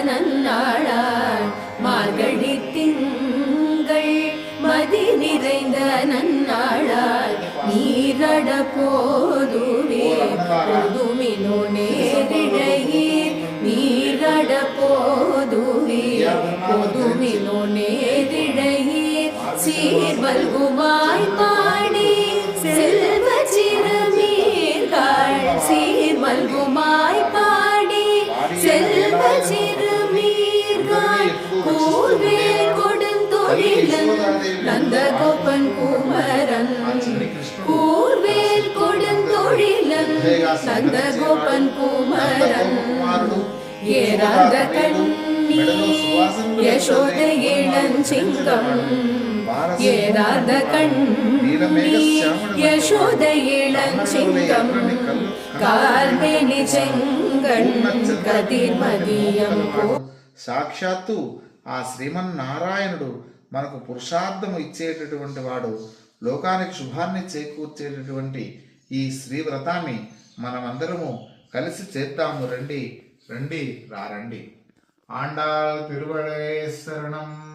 நன்னாளாள் மார்கழி திங்கள் மதி நிறைந்த நன்னாளாள் நீரட போதுவே பொதுமினோ நேரிழையீர் நீரட போதுவே பொதுமினோ நேரிழையீர் சீர்வல்குமாய் பாடி செல்வ சிறுமீர்கள் சீர்வல்குமாய் பாடி செல்வ சிறுமீர்கள் கூர்வேல் கொடுந்தொழிலன் நந்தகோபன் குமரன் கூர்வேல் கொடுந்தொழிலன் நந்தகோபன் குமரன் ஏறாத கண்ணி யசோத இளஞ்சிங்கம் ஏறாத கண்ணி யசோத இளஞ்சிங்கம் கார்மேனி செங்கண் கதிர்மதியம் సాక్షాత్తు ఆ శ్రీమన్నారాయణుడు మనకు పురుషార్థము ఇచ్చేటటువంటి వాడు, లోకానికి శుభాన్ని చేకూర్చేటటువంటి ఈ శ్రీ వ్రతాన్ని మనమందరము కలిసి చేద్దాము. రండి రండి రండి. ఆండాళ్ తిరువడే శరణం.